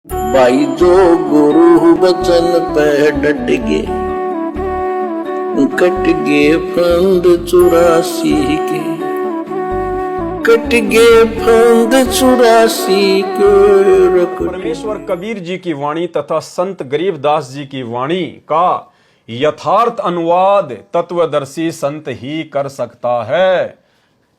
भाई जो गुरु बचन पे डट गे, कट गे फंद 84 के, कट गे फंद 84 के। परमेश्वर कबीर जी की वाणी तथा संत गरीबदास जी की वाणी का यथार्थ अनुवाद तत्वदर्शी संत ही कर सकता है।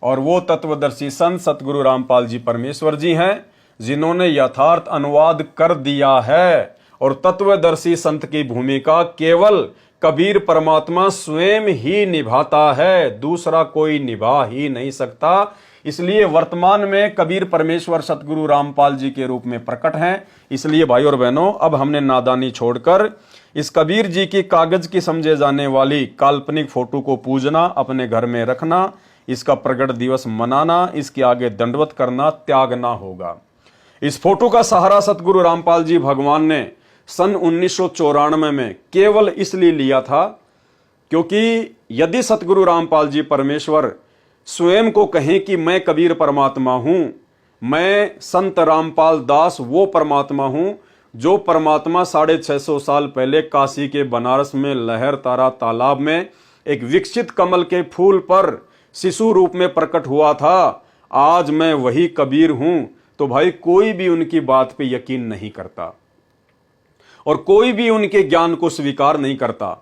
और वो तत्वदर्शी संत सतगुरु रामपाल जी परमेश्वर जी हैं, जिन्होंने यथार्थ अनुवाद कर दिया है। और तत्वदर्शी संत की भूमिका केवल कबीर परमात्मा स्वयं ही निभाता है, दूसरा कोई निभा ही नहीं सकता। इसलिए वर्तमान में कबीर परमेश्वर सतगुरु रामपाल जी के रूप में प्रकट हैं। इसलिए भाई और बहनों, अब हमने नादानी छोड़कर इस कबीर जी की कागज की समझे जाने वाली काल्पनिक फोटो को पूजना, अपने घर में रखना, इसका प्रगट दिवस मनाना, इसके आगे दंडवत करना, त्यागना होगा। इस फोटो का सहारा सतगुरु रामपाल जी भगवान ने सन 1994 में केवल इसलिए लिया था क्योंकि यदि सतगुरु रामपाल जी परमेश्वर स्वयं को कहें कि मैं कबीर परमात्मा हूं, मैं संत रामपाल दास वो परमात्मा हूं जो परमात्मा 650 साल पहले काशी के बनारस में लहर तारा तालाब में एक विकसित कमल के फूल पर शिशु रूप में प्रकट हुआ था, आज मैं वही कबीर हूं, तो भाई कोई भी उनकी बात पे यकीन नहीं करता और कोई भी उनके ज्ञान को स्वीकार नहीं करता।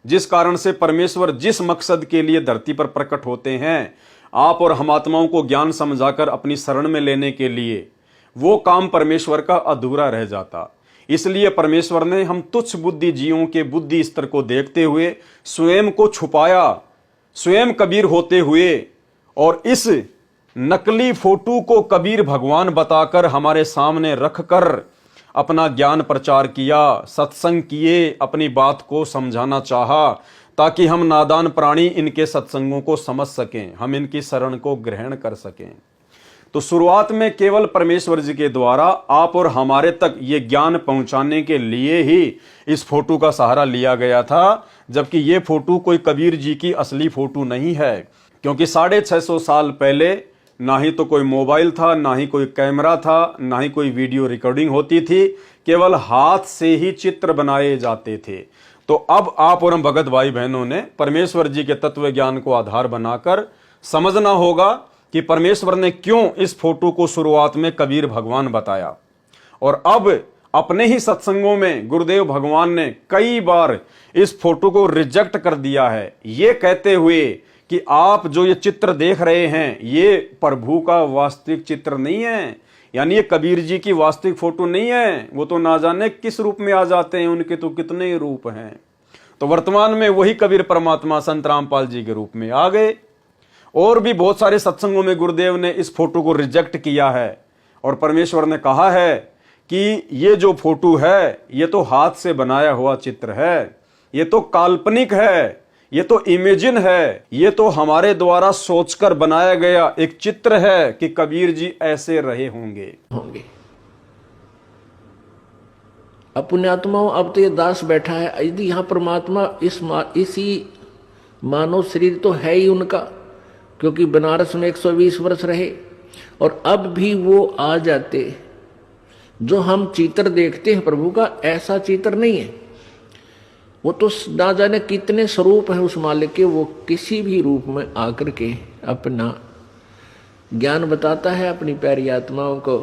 जिस कारण से परमेश्वर जिस मकसद के लिए धरती पर प्रकट होते हैं, आप और हम आत्माओं को ज्ञान समझाकर अपनी शरण में लेने के लिए, वो काम परमेश्वर का अधूरा रह जाता। इसलिए परमेश्वर ने हम तुच्छ बुद्धि जीवों के बुद्धि स्तर को देखते हुए स्वयं को छुपाया, स्वयं कबीर होते हुए, और इस नकली फोटो को कबीर भगवान बताकर हमारे सामने रखकर अपना ज्ञान प्रचार किया, सत्संग किए, अपनी बात को समझाना चाहा, ताकि हम नादान प्राणी इनके सत्संगों को समझ सकें, हम इनकी शरण को ग्रहण कर सकें। तो शुरुआत में केवल परमेश्वर जी के द्वारा आप और हमारे तक ये ज्ञान पहुंचाने के लिए ही इस फोटो का सहारा लिया गया था, जबकि ये फोटो कोई कबीर जी की असली फोटो नहीं है। क्योंकि 650 साल पहले ना ही तो कोई मोबाइल था, ना ही कोई कैमरा था, ना ही कोई वीडियो रिकॉर्डिंग होती थी, केवल हाथ से ही चित्र बनाए जाते थे। तो अब आप और हम भगत भाई बहनों ने परमेश्वर जी के तत्व ज्ञान को आधार बनाकर समझना होगा कि परमेश्वर ने क्यों इस फोटो को शुरुआत में कबीर भगवान बताया। और अब अपने ही सत्संगों में गुरुदेव भगवान ने कई बार इस फोटो को रिजेक्ट कर दिया है, ये कहते हुए कि आप जो ये चित्र देख रहे हैं ये प्रभु का वास्तविक चित्र नहीं है, यानी ये कबीर जी की वास्तविक फोटो नहीं है, वो तो ना जाने किस रूप में आ जाते हैं, उनके तो कितने ही रूप हैं। तो वर्तमान में वही कबीर परमात्मा संत रामपाल जी के रूप में आ गए। और भी बहुत सारे सत्संगों में गुरुदेव ने इस फोटो को रिजेक्ट किया है और परमेश्वर ने कहा है कि ये जो फोटो है ये तो हाथ से बनाया हुआ चित्र है, ये तो काल्पनिक है, ये तो इमेजिन है, ये तो हमारे द्वारा सोचकर बनाया गया एक चित्र है कि कबीर जी ऐसे रहे होंगे। अब पुण्यात्माओं, अब तो ये दास बैठा है, यदि यहाँ परमात्मा इसी मानव शरीर तो है ही उनका, क्योंकि बनारस में 120 वर्ष रहे, और अब भी वो आ जाते। जो हम चित्र देखते हैं प्रभु का, ऐसा चित्र नहीं है। वो तो ना जाने कितने स्वरूप हैं उस मालिक के, वो किसी भी रूप में आकर के अपना ज्ञान बताता है, अपनी प्यारी आत्माओं को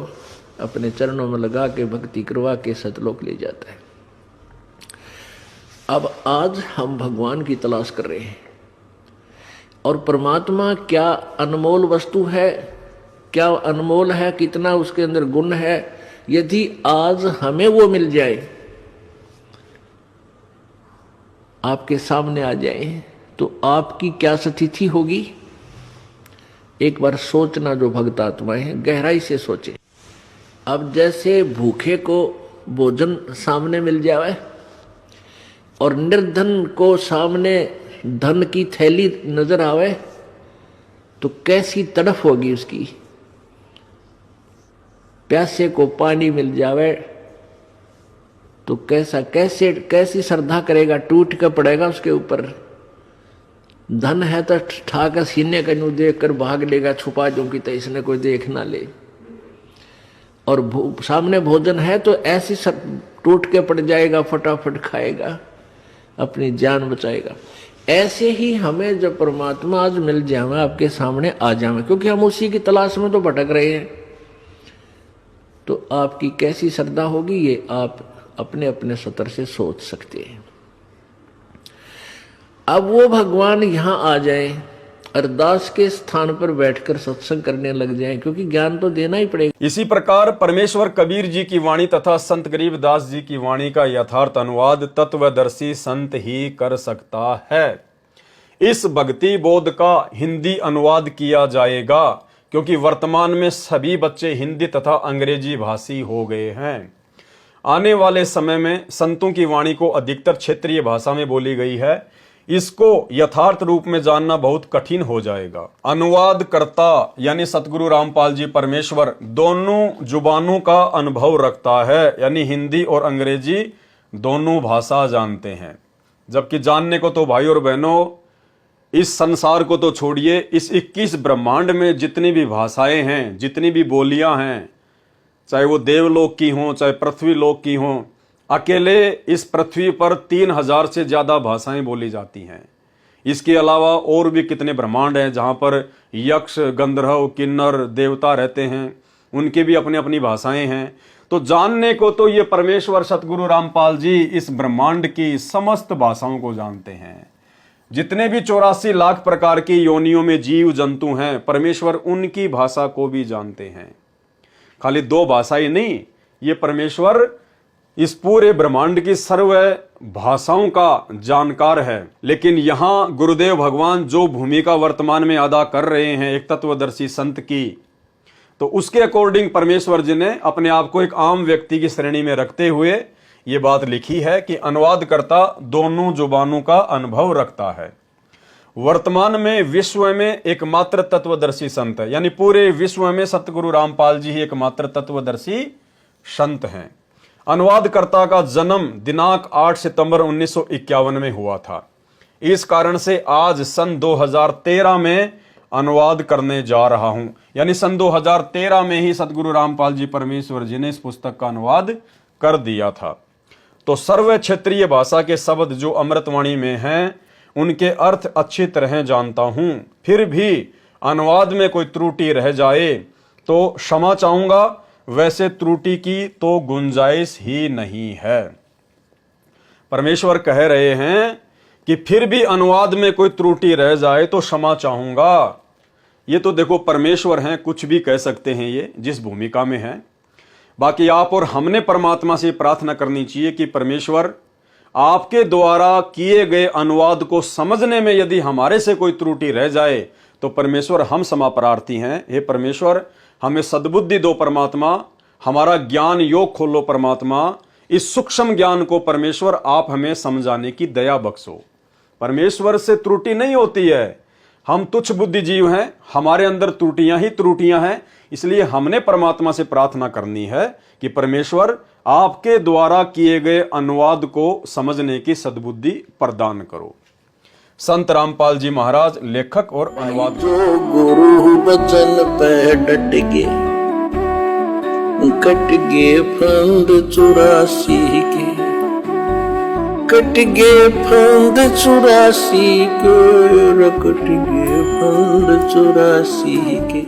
अपने चरणों में लगा के भक्ति करवा के सतलोक ले जाता है। अब आज हम भगवान की तलाश कर रहे हैं, और परमात्मा क्या अनमोल वस्तु है, क्या अनमोल है, कितना उसके अंदर गुण है। यदि आज हमें वो मिल जाए, आपके सामने आ जाए, तो आपकी क्या स्थिति होगी। एक बार सोचना, जो भक्त आत्माएं हैं गहराई से सोचे। अब जैसे भूखे को भोजन सामने मिल जाए और निर्धन को सामने धन की थैली नजर आवे, तो कैसी तड़फ होगी उसकी। प्यासे को पानी मिल जावे तो कैसी श्रद्धा करेगा, टूट कर पड़ेगा उसके ऊपर। धन है तो ठाकर सीने का न्यू देख कर भाग लेगा, छुपा जो कि तो इसने कोई देख ना ले। और सामने भोजन है तो ऐसी सब टूट के पड़ जाएगा, फटाफट खाएगा, अपनी जान बचाएगा। ऐसे ही हमें जब परमात्मा आज मिल जाए, आपके सामने आ जाए, क्योंकि हम उसी की तलाश में तो भटक रहे हैं, तो आपकी कैसी श्रद्धा होगी ये आप अपने अपने स्तर से सोच सकते हैं। अब वो भगवान यहां आ जाए, अरदास के स्थान पर बैठकर सत्संग करने लग जाए, क्योंकि ज्ञान तो देना ही पड़ेगा। इसी प्रकार परमेश्वर कबीर जी की वाणी तथा संत गरीबदास जी की वाणी का यथार्थ अनुवाद तत्वदर्शी संत ही कर सकता है। इस भक्ति बोध का हिंदी अनुवाद किया जाएगा, क्योंकि वर्तमान में सभी बच्चे हिंदी तथा अंग्रेजी भाषी हो गए हैं। आने वाले समय में संतों की वाणी को अधिकतर क्षेत्रीय भाषा में बोली गई है। इसको यथार्थ रूप में जानना बहुत कठिन हो जाएगा। अनुवाद कर्ता यानी सतगुरु रामपाल जी परमेश्वर दोनों जुबानों का अनुभव रखता है, यानी हिंदी और अंग्रेजी दोनों भाषा जानते हैं। जबकि जानने को तो भाई और बहनों, इस संसार को तो छोड़िए, इस 21 ब्रह्मांड में जितनी भी भाषाएं हैं, जितनी भी बोलियां हैं, चाहे वो देवलोक की हों, चाहे पृथ्वी लोक की हों, अकेले इस पृथ्वी पर 3000 से ज्यादा भाषाएं बोली जाती हैं। इसके अलावा और भी कितने ब्रह्मांड हैं जहां पर यक्ष, गंधर्व, किन्नर, देवता रहते हैं, उनकी भी अपनी अपनी भाषाएं हैं। तो जानने को तो ये परमेश्वर सतगुरु रामपाल जी इस ब्रह्मांड की समस्त भाषाओं को जानते हैं। जितने भी 84 लाख प्रकार की योनियों में जीव जंतु हैं, परमेश्वर उनकी भाषा को भी जानते हैं। खाली 2 भाषाएं नहीं, ये परमेश्वर इस पूरे ब्रह्मांड की सर्व भाषाओं का जानकार है। लेकिन यहां गुरुदेव भगवान जो भूमिका वर्तमान में अदा कर रहे हैं एक तत्वदर्शी संत की, तो उसके अकॉर्डिंग परमेश्वर जी ने अपने आप को एक आम व्यक्ति की श्रेणी में रखते हुए ये बात लिखी है कि अनुवादकर्ता दोनों जुबानों का अनुभव रखता है। वर्तमान में विश्व में एकमात्र तत्वदर्शी संत है, यानी पूरे विश्व में सतगुरु रामपाल जी ही एकमात्र तत्वदर्शी संत हैं। अनुवादकर्ता का जन्म दिनांक 8 सितंबर 1951 में हुआ था। इस कारण से आज सन 2013 में अनुवाद करने जा रहा हूं, यानी सन 2013 में ही सतगुरु रामपाल जी परमेश्वर जी ने इस पुस्तक का अनुवाद कर दिया था। तो सर्व क्षेत्रीय भाषा के शब्द जो अमृतवाणी में हैं, उनके अर्थ अच्छी तरह जानता हूं। फिर भी अनुवाद में कोई त्रुटि रह जाए तो क्षमा चाहूंगा, वैसे त्रुटि की तो गुंजाइश ही नहीं है। परमेश्वर कह रहे हैं कि फिर भी अनुवाद में कोई त्रुटि रह जाए तो क्षमा चाहूंगा। ये तो देखो परमेश्वर हैं, कुछ भी कह सकते हैं ये जिस भूमिका में हैं। बाकी आप और हमने परमात्मा से प्रार्थना करनी चाहिए कि परमेश्वर आपके द्वारा किए गए अनुवाद को समझने में यदि हमारे से कोई त्रुटि रह जाए तो परमेश्वर हम क्षमा प्रार्थी हैं। हे परमेश्वर, हमें सद्बुद्धि दो परमात्मा, हमारा ज्ञान योग खोलो परमात्मा, इस सूक्ष्म ज्ञान को परमेश्वर आप हमें समझाने की दया बख्शो। परमेश्वर से त्रुटि नहीं होती है, हम तुच्छ बुद्धि जीव हैं, हमारे अंदर त्रुटियां ही त्रुटियां हैं। इसलिए हमने परमात्मा से प्रार्थना करनी है कि परमेश्वर आपके द्वारा किए गए अनुवाद को समझने की सद्बुद्धि प्रदान करो। संत रामपाल जी महाराज, लेखक और अनुवाद। जो गुरु बचन पे डट गे, कट गे फंद 84 के, कट गे फंद 84 के, कट गे फंद 84 के।